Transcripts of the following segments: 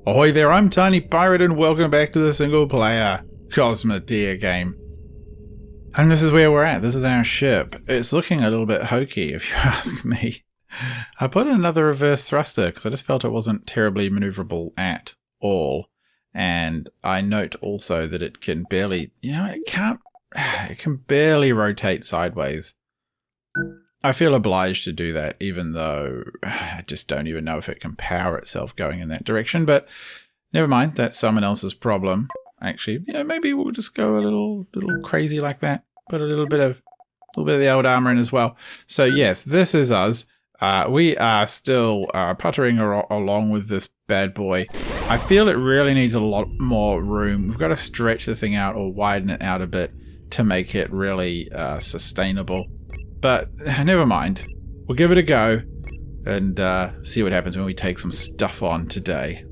Ahoy there, I'm TinyPirate and welcome back to the single player Cosmoteer game. And this is where we're at. This is our ship. It's looking a little bit hokey if you ask me. I put in another reverse thruster because I just felt it wasn't terribly maneuverable at all. And I note also that it can barely, it can barely rotate sideways. I feel obliged to do that, even though I just don't even know if it can power itself going in that direction. But never mind, that's someone else's problem. Actually, maybe we'll just go a little crazy like that. Put a little bit of the old armor in as well. So yes, this is us. We are still puttering along with this bad boy. I feel it really needs a lot more room. We've got to stretch this thing out or widen it out a bit to make it really sustainable. But never mind. We'll give it a go and see what happens when we take some stuff on today.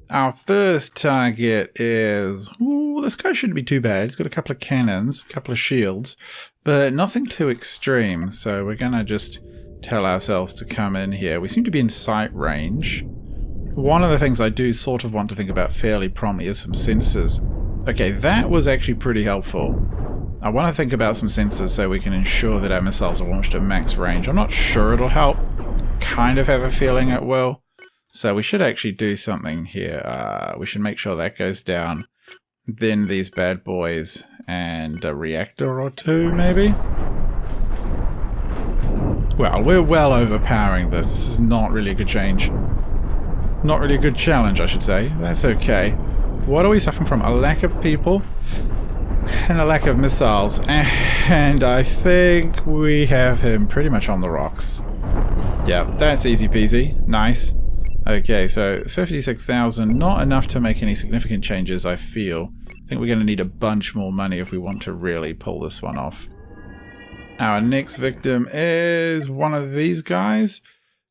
Our first target is... Ooh, this guy shouldn't be too bad. He's got a couple of cannons, a couple of shields, but nothing too extreme. So we're going to just tell ourselves to come in here. We seem to be in sight range. One of the things I do sort of want to think about fairly promptly is some sensors. Okay, that was actually pretty helpful. I want to think about some sensors so we can ensure that our missiles are launched at max range. I'm not sure it'll help. Kind of have a feeling it will. So we should actually do something here. We should make sure that goes down. Then these bad boys and a reactor or two, maybe? Well, we're well overpowering this. This is not really a good change. Not really a good challenge, I should say. That's okay. What are we suffering from? A lack of people? And a lack of missiles, and I think we have him pretty much on the rocks. Yeah, that's easy peasy. Nice. Okay, so 56,000, not enough to make any significant changes, I feel. I think we're going to need a bunch more money if we want to really pull this one off. Our next victim is one of these guys.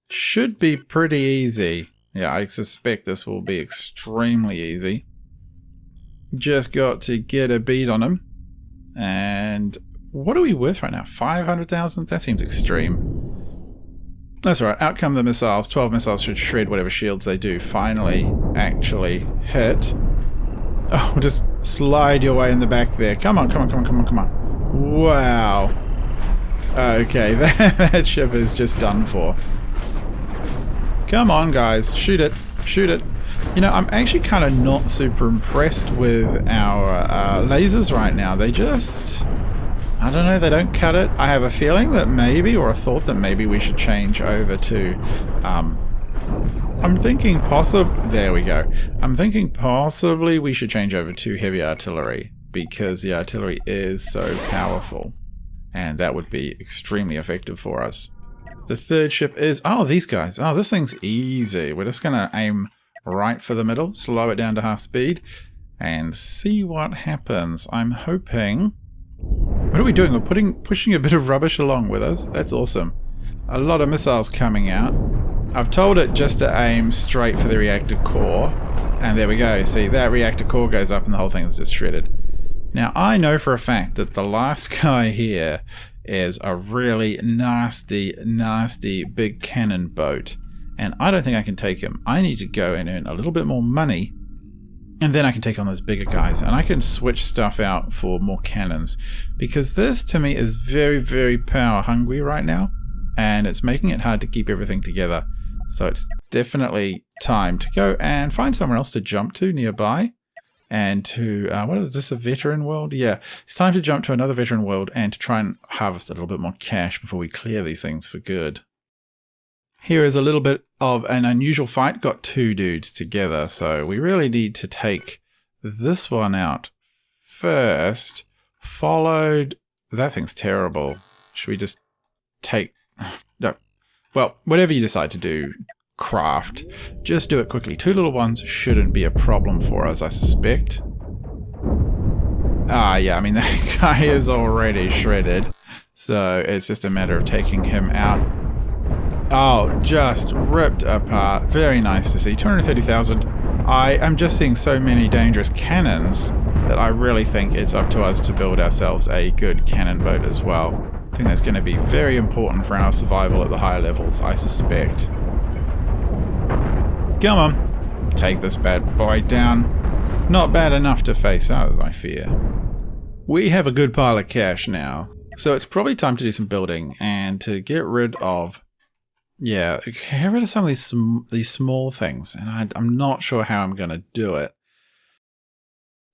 Should be pretty easy. Yeah, I suspect this will be extremely easy. Just got to get a beat on him. And what are we worth right now? 500,000? That seems extreme. That's right. Out come the missiles. 12 missiles should shred whatever shields they do. Finally, actually hit. Oh, just slide your way in the back there. Come on, come on, come on, come on, come on. Wow. Okay, that ship is just done for. Come on, guys. Shoot it. Shoot it. I'm actually kind of not super impressed with our lasers right now. They just... I don't know, they don't cut it. I have a feeling that maybe, or a thought that maybe we should change over to... I'm thinking there we go. I'm thinking possibly we should change over to heavy artillery, because the artillery is so powerful. And that would be extremely effective for us. The third ship is... Oh, these guys. Oh, this thing's easy. We're just going to aim... right for the middle, slow it down to half speed, and see what happens. I'm hoping... What are we doing? We're pushing a bit of rubbish along with us. That's awesome. A lot of missiles coming out. I've told it just to aim straight for the reactor core, and there we go. See, that reactor core goes up and the whole thing is just shredded. Now, I know for a fact that the last guy here is a really nasty, nasty big cannon boat. And I don't think I can take him. I need to go and earn a little bit more money. And then I can take on those bigger guys. And I can switch stuff out for more cannons. Because this, to me, is very, very power hungry right now. And it's making it hard to keep everything together. So it's definitely time to go and find somewhere else to jump to nearby. And to, what is this, a veteran world? Yeah, it's time to jump to another veteran world and to try and harvest a little bit more cash before we clear these things for good. Here is a little bit of an unusual fight. Got two dudes together, so we really need to take this one out first. Followed... That thing's terrible. Should we just take... No. Well, whatever you decide to do, craft, just do it quickly. Two little ones shouldn't be a problem for us, I suspect. Ah, yeah, I mean, that guy is already shredded, so it's just a matter of taking him out. Oh, just ripped apart. Very nice to see. 230,000. I am just seeing so many dangerous cannons that I really think it's up to us to build ourselves a good cannon boat as well. I think that's going to be very important for our survival at the higher levels, I suspect. Come on. take this bad boy down. Not bad enough to face us, I fear. We have a good pile of cash now, so it's probably time to do some building and to get rid of, yeah, get rid of some of these small things, and I'm not sure how I'm going to do it.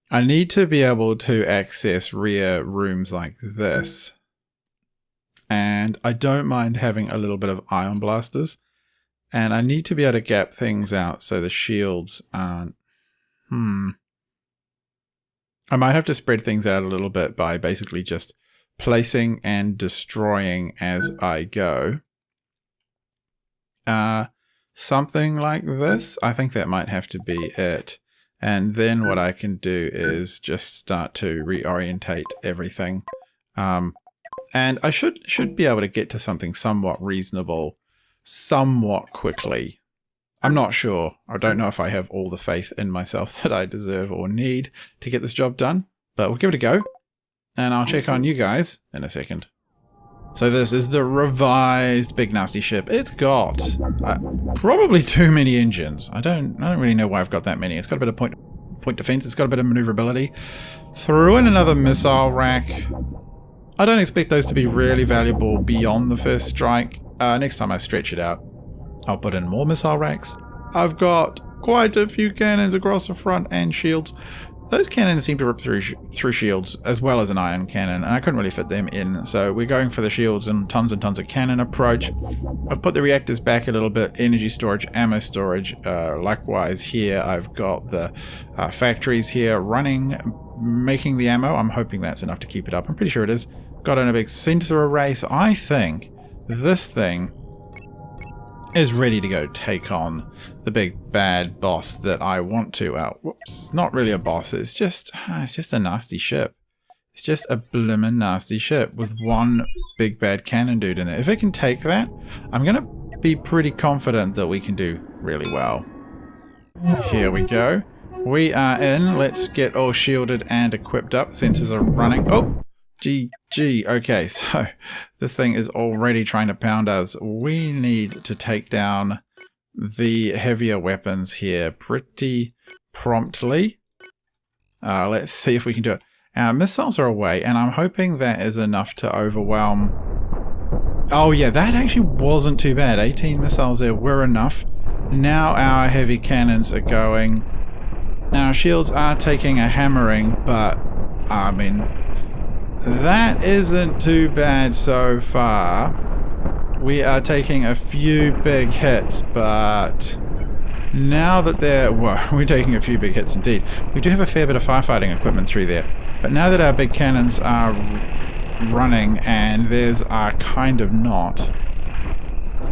I need to be able to access rear rooms like this, and I don't mind having a little bit of ion blasters, and I need to be able to gap things out so the shields aren't, I might have to spread things out a little bit by basically just placing and destroying as I go. Something like this. I think that might have to be it. And then what I can do is just start to reorientate everything. And I should be able to get to something somewhat reasonable somewhat quickly. I'm not sure. I don't know if I have all the faith in myself that I deserve or need to get this job done, but we'll give it a go, and I'll check on you guys in a second. So this is the revised big nasty ship. It's got probably too many engines. I don't really know why I've got that many. It's got a bit of point defense. It's got a bit of maneuverability. Threw in another missile rack. I don't expect those to be really valuable beyond the first strike. Next time I stretch it out, I'll put in more missile racks. I've got quite a few cannons across the front and shields. Those cannons seem to rip through shields as well as an iron cannon, and I couldn't really fit them in, so we're going for the shields and tons of cannon approach. I've put the reactors back a little bit, energy storage, ammo storage. Likewise here I've got the factories here running, making the ammo. I'm hoping that's enough to keep it up. I'm pretty sure it is. Got in a big sensor array, so I think this thing is ready to go take on the big bad boss that I want to. Whoops, not really a boss. It's just a nasty ship. It's just a blimmin' nasty ship with one big bad cannon dude in it. If it can take that, I'm gonna be pretty confident that we can do really well. Here we go. We are in. Let's get all shielded and equipped up. Sensors are running. Oh, GG. Okay, so this thing is already trying to pound us. We need to take down the heavier weapons here pretty promptly. Let's see if we can do it. Our missiles are away, and I'm hoping that is enough to overwhelm. Oh yeah, that actually wasn't too bad. 18 missiles there were enough. Now our heavy cannons are going. Our shields are taking a hammering, but I mean, that isn't too bad so far. We are taking a few big hits, but now that we're taking a few big hits indeed. We do have a fair bit of firefighting equipment through there, but now that our big cannons are running and theirs are kind of not.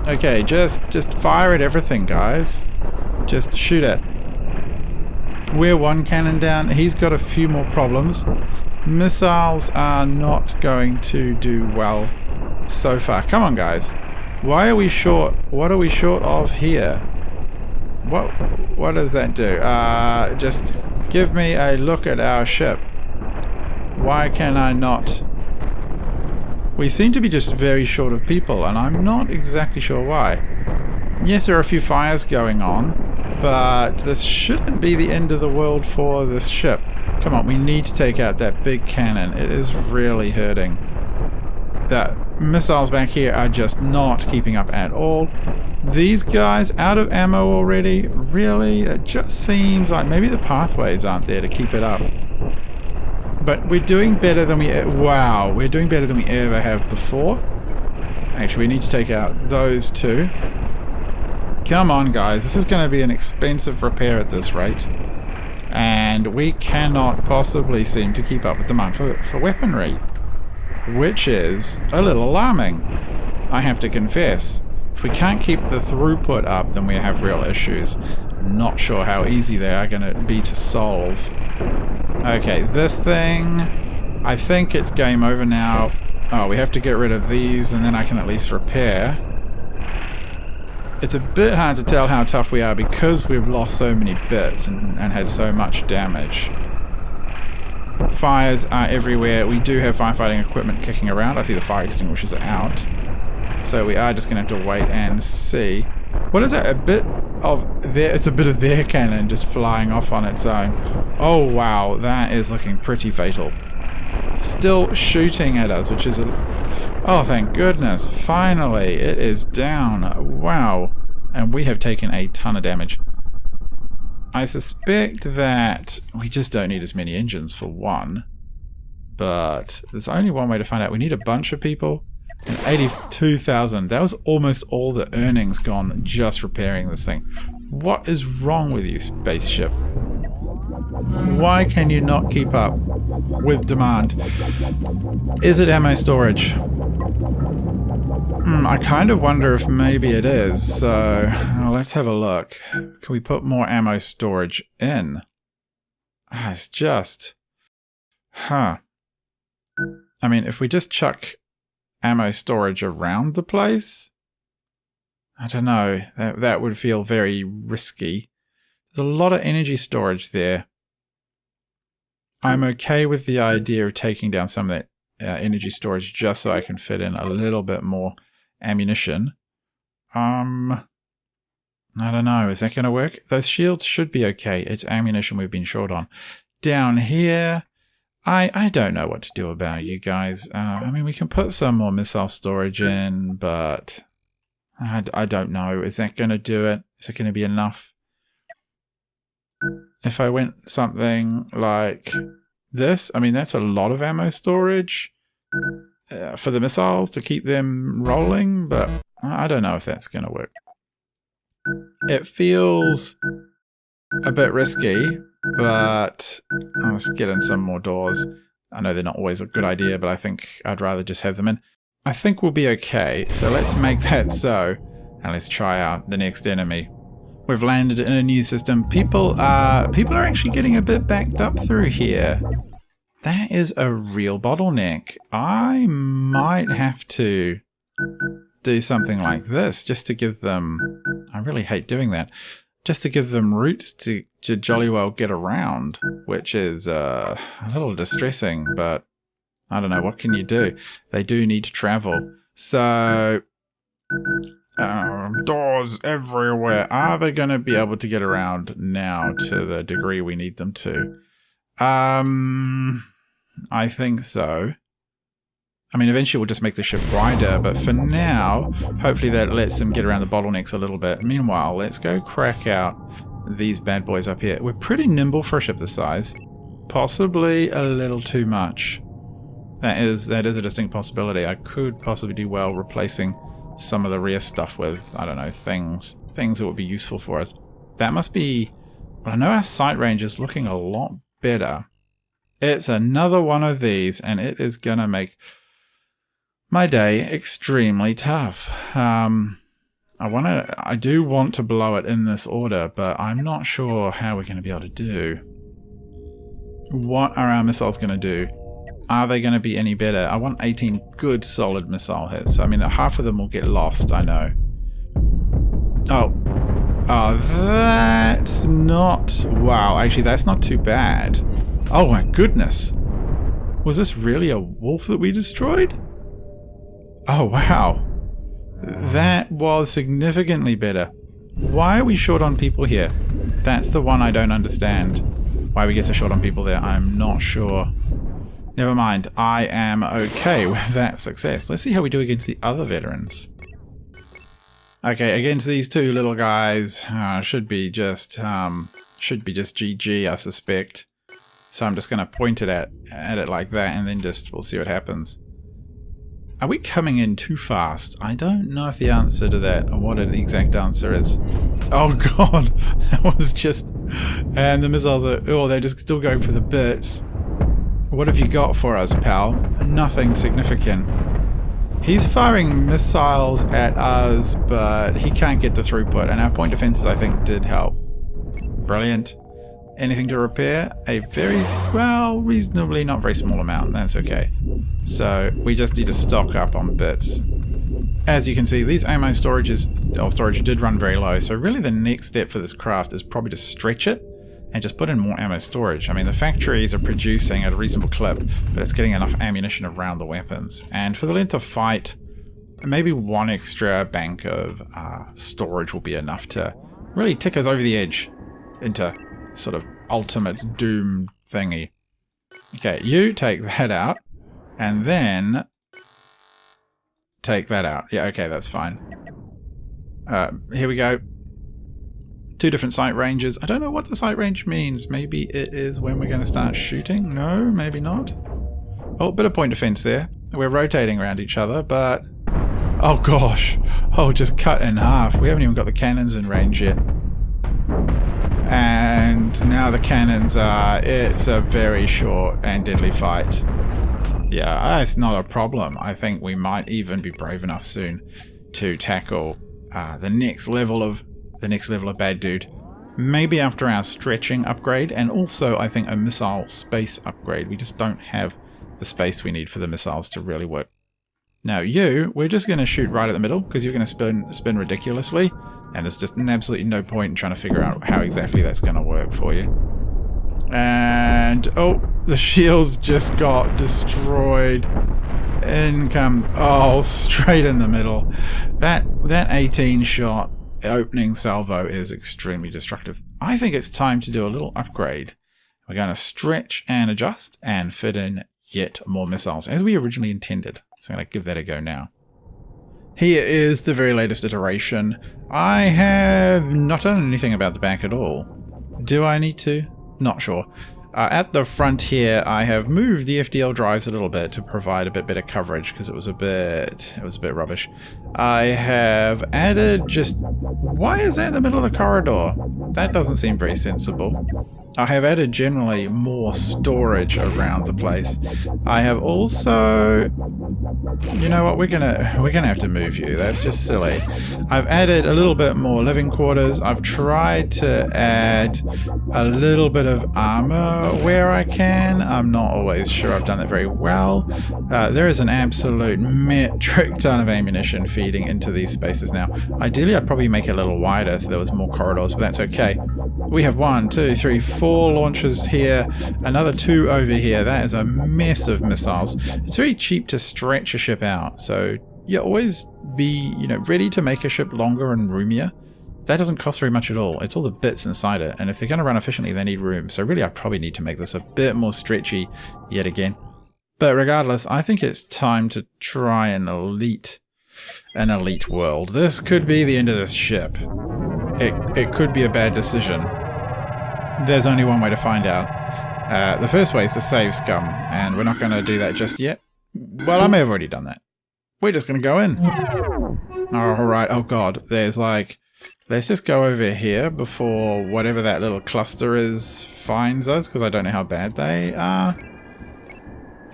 Okay, just fire at everything, guys. Just shoot it. We're one cannon down. He's got a few more problems. Missiles are not going to do well so far. Come on, guys. Why are we short? What are we short of here? What does that do? Just give me a look at our ship. Why can I not? We seem to be just very short of people, and I'm not exactly sure why. Yes, there are a few fires going on, but this shouldn't be the end of the world for this ship. Come on, we need to take out that big cannon. It is really hurting. The missiles back here are just not keeping up at all. These guys out of ammo already? Really? It just seems like maybe the pathways aren't there to keep it up. But we're doing better than we're doing better than we ever have before. Actually, we need to take out those two. Come on, guys. This is going to be an expensive repair at this rate. And we cannot possibly seem to keep up with demand for weaponry, which is a little alarming, I have to confess. If we can't keep the throughput up, then we have real issues. I'm not sure how easy they are going to be to solve. Okay, this thing, I think it's game over now. Oh, we have to get rid of these, and then I can at least repair. It's a bit hard to tell how tough we are because we've lost so many bits and had so much damage. Fires are everywhere. We do have firefighting equipment kicking around. I see the fire extinguishers are out. So we are just going to have to wait and see. What is that? A bit it's a bit of their cannon just flying off on its own. Oh wow, that is looking pretty fatal. Still shooting at us, which is oh, thank goodness. Finally, it is down. Wow. And we have taken a ton of damage. I suspect that we just don't need as many engines for one. But there's only one way to find out. We need a bunch of people. And 82,000. That was almost all the earnings gone just repairing this thing. What is wrong with you, spaceship? Why can you not keep up with demand? Is it ammo storage? I kind of wonder if maybe it is. So let's have a look. Can we put more ammo storage in? It's just... I mean, if we just chuck ammo storage around the place, I don't know. That would feel very risky. There's a lot of energy storage there. I'm okay with the idea of taking down some of that energy storage just so I can fit in a little bit more ammunition. I don't know. Is that going to work? Those shields should be okay. It's ammunition we've been short on. Down here, I don't know what to do about you guys. I mean, we can put some more missile storage in, but I don't know. Is that going to do it? Is it going to be enough? If I went something like this, I mean, that's a lot of ammo storage for the missiles to keep them rolling, but I don't know if that's going to work. It feels a bit risky, but I'll just get in some more doors. I know they're not always a good idea, but I think I'd rather just have them in. I think we'll be okay, so let's make that so, and let's try out the next enemy. We've landed in a new system. People are actually getting a bit backed up through here. That is a real bottleneck. I might have to do something like this just to give them... I really hate doing that. Just to give them routes to jolly well get around, which is a little distressing, but I don't know, what can you do? They do need to travel. So... doors everywhere. Are they going to be able to get around now to the degree we need them to? I think so. I mean, eventually we'll just make the ship wider, but for now, hopefully that lets them get around the bottlenecks a little bit. Meanwhile, let's go crack out these bad boys up here. We're pretty nimble for a ship this size. Possibly a little too much. That is a distinct possibility. I could possibly do well replacing some of the rear stuff with, I don't know, things that would be useful for us. That must be... Well, I know our sight range is looking a lot better. It's another one of these, and it is going to make my day extremely tough. I do want to blow it in this order, but I'm not sure how we're going to be able to do. What are our missiles going to do? Are they going to be any better? I want 18 good solid missile hits. I mean, half of them will get lost, I know. Oh, that's not... Wow, actually, that's not too bad. Oh my goodness. Was this really a wolf that we destroyed? Oh, wow. That was significantly better. Why are we short on people here? That's the one I don't understand. Why we get so short on people there, I'm not sure. Never mind, I am okay with that success. Let's see how we do against the other veterans. Okay, against these two little guys, should be just GG, I suspect. So I'm just going to point it at it like that, and then we'll see what happens. Are we coming in too fast? I don't know if the answer to that, or what the exact answer is. Oh god, that was just... And the missiles are... Oh, they're just still going for the bits. What have you got for us, pal? Nothing significant. He's firing missiles at us, but he can't get the throughput, and our point defenses, I think, did help. Brilliant. Anything to repair? A very, well, reasonably not very small amount. That's okay. So we just need to stock up on bits. As you can see, these ammo storage did run very low, so really the next step for this craft is probably to stretch it and just put in more ammo storage. I mean, the factories are producing at a reasonable clip, but it's getting enough ammunition around the weapons. And for the length of fight, maybe one extra bank of storage will be enough to Really tick us over the edge into sort of ultimate doom thingy. Okay, you take that out, and then take that out. Yeah, okay, that's fine. Here we go. 2 different sight ranges. I don't know what the sight range means. Maybe it is when we're going to start shooting? No, maybe not. Oh, bit of point defense there. We're rotating around each other, but... Oh gosh. Oh, just cut in half. We haven't even got the cannons in range yet. And now the cannons are... It's a very short and deadly fight. Yeah, it's not a problem. I think we might even be brave enough soon to tackle the next level of bad dude. Maybe after our stretching upgrade, and also I think a missile space upgrade. We just don't have the space we need for the missiles to really work. Now we're just going to shoot right at the middle, because you're going to spin ridiculously, and there's just absolutely no point in trying to figure out how exactly that's going to work for you. And, oh, the shields just got destroyed. Oh, straight in the middle. That 18 shot opening salvo is extremely destructive. I think it's time to do a little upgrade. We're going to stretch and adjust and fit in yet more missiles, as we originally intended. So I'm going to give that a go now. Here is the very latest iteration. I have not done anything about the back at all. Do I need to? Not sure. At the front here, I have moved the FDL drives a little bit to provide a bit better coverage, because it was a bit rubbish. I have added just... Why is that in the middle of the corridor? That doesn't seem very sensible. I have added generally more storage around the place. I have also... You know what, we're gonna have to move you. That's just silly. I've added a little bit more living quarters. I've tried to add a little bit of armor where I can. I'm not always sure I've done it very well. There is an absolute metric ton of ammunition feeding into these spaces now. Ideally, I'd probably make it a little wider so there was more corridors, but that's okay. We have 1, 2, 3, 4 launchers here, another 2 over here. That is a mess of missiles. It's very cheap to stretch a ship out, so you always be, ready to make a ship longer and roomier. That doesn't cost very much at all. It's all the bits inside it, and if they're going to run efficiently, they need room. So really, I probably need to make this a bit more stretchy yet again. But regardless, I think it's time to try an elite world. This could be the end of this ship. It could be a bad decision. There's only one way to find out. The first way is to save scum, and we're not going to do that just yet. Well, I may have already done that. We're just going to go in. Alright, oh god, there's like... Let's just go over here before whatever that little cluster is finds us, because I don't know how bad they are.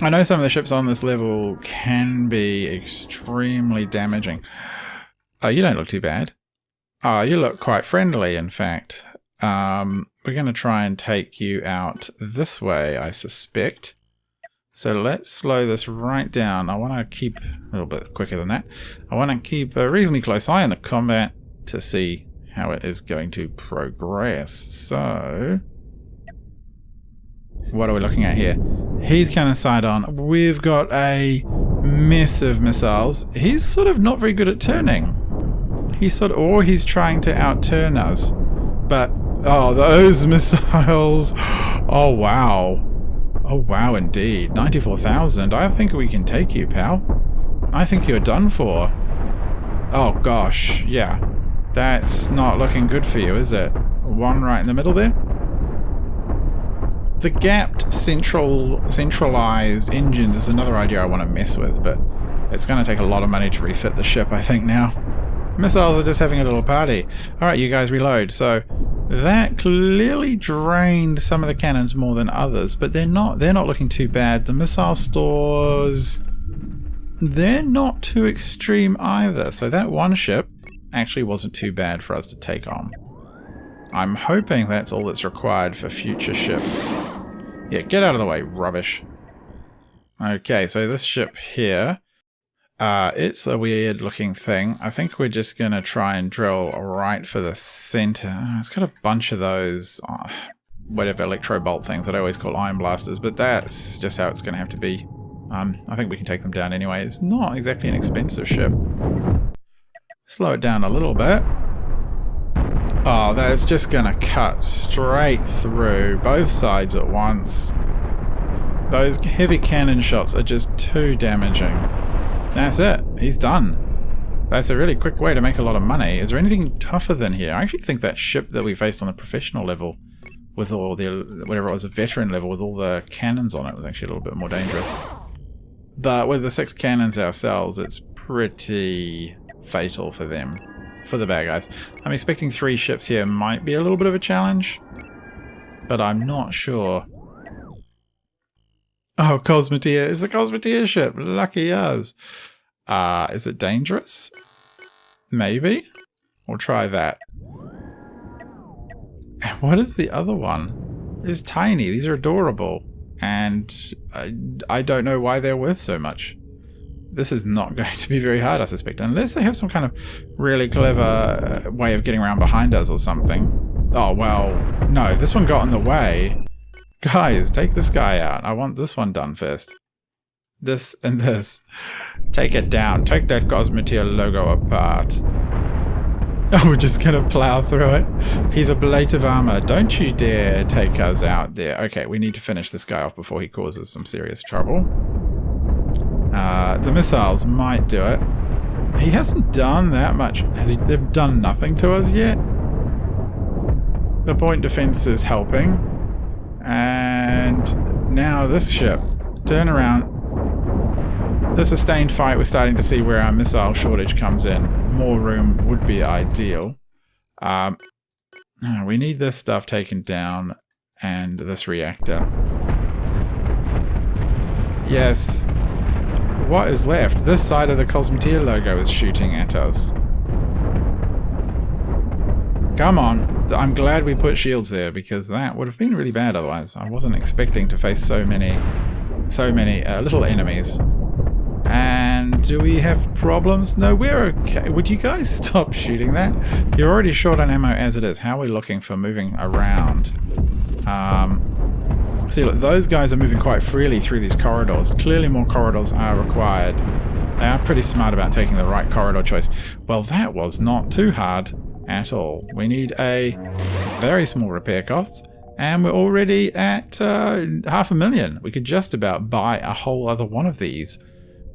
I know some of the ships on this level can be extremely damaging. Oh, you don't look too bad. Oh, you look quite friendly, in fact. We're going to try and take you out this way, I suspect. So let's slow this right down. I want to keep a little bit quicker than that. I want to keep a reasonably close eye on the combat to see how it is going to progress. So, what are we looking at here? He's kind of side on. We've got a mess of missiles. He's sort of not very good at turning. Or he's trying to outturn us. But, oh, those missiles. Oh, wow. Oh, wow, indeed. 94,000. I think we can take you, pal. I think you're done for. Oh, gosh. Yeah. That's not looking good for you, is it? One right in the middle there. The gapped centralized engines is another idea I want to mess with, but it's going to take a lot of money to refit the ship, I think, now. Missiles are just having a little party. Alright, you guys reload. So that clearly drained some of the cannons more than others, but they're not looking too bad. The missile stores, they're not too extreme either. So that one ship actually wasn't too bad for us to take on. I'm hoping that's all that's required for future ships. Yeah, get out of the way, rubbish. Okay, so this ship here, it's a weird looking thing. I think we're just going to try and drill right for the center. It's got a bunch of those, whatever, electro bolt things that I always call iron blasters, but that's just how it's going to have to be. I think we can take them down anyway. It's not exactly an expensive ship. Slow it down a little bit. Oh, that's just gonna cut straight through both sides at once. Those heavy cannon shots are just too damaging. That's it. He's done. That's a really quick way to make a lot of money. Is there anything tougher than here? I actually think that ship that we faced on the professional level with all the, whatever it was, a veteran level with all the cannons on it was actually a little bit more dangerous. But with the 6 cannons ourselves, it's pretty fatal for them. For the bad guys. I'm expecting 3 ships here might be a little bit of a challenge, but I'm not sure. Oh, Cosmoteer. It's the Cosmoteer ship. Lucky us. Is it dangerous? Maybe. We'll try that. What is the other one? It's tiny. These are adorable. And I don't know why they're worth so much. This is not going to be very hard, I suspect, unless they have some kind of really clever way of getting around behind us or something. Oh, well, no, this one got in the way. Guys, take this guy out. I want this one done first. This and this. Take it down. Take that Cosmoteer logo apart. Oh, we're just going to plow through it. He's a plate of armor. Don't you dare take us out there. Okay, we need to finish this guy off before he causes some serious trouble. The missiles might do it. He hasn't done that much. They've done nothing to us yet. The point defense is helping. And now this ship. Turn around. The sustained fight, we're starting to see where our missile shortage comes in. More room would be ideal. We need this stuff taken down and this reactor. Yes. What is left? This side of the Cosmoteer logo is shooting at us. Come on. I'm glad we put shields there because that would have been really bad otherwise. I wasn't expecting to face so many little enemies. And do we have problems? No, we're okay. Would you guys stop shooting that? You're already short on ammo as it is. How are we looking for moving around? See, look, those guys are moving quite freely through these corridors. Clearly more corridors are required. They are pretty smart about taking the right corridor choice. Well, that was not too hard at all. We need a very small repair costs, and we're already at $500,000. We could just about buy a whole other one of these,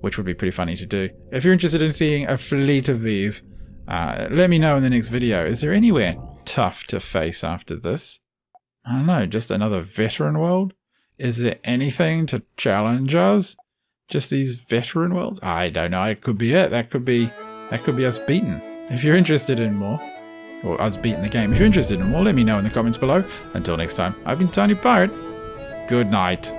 which would be pretty funny to do. If you're interested in seeing a fleet of these, let me know in the next video. Is there anywhere tough to face after this? I don't know, just another veteran world? Is there anything to challenge us? Just these veteran worlds? I don't know, it could be it. That could be us beaten. If you're interested in more, or us beating the game, if you're interested in more, let me know in the comments below. Until next time, I've been TinyPirate. Good night.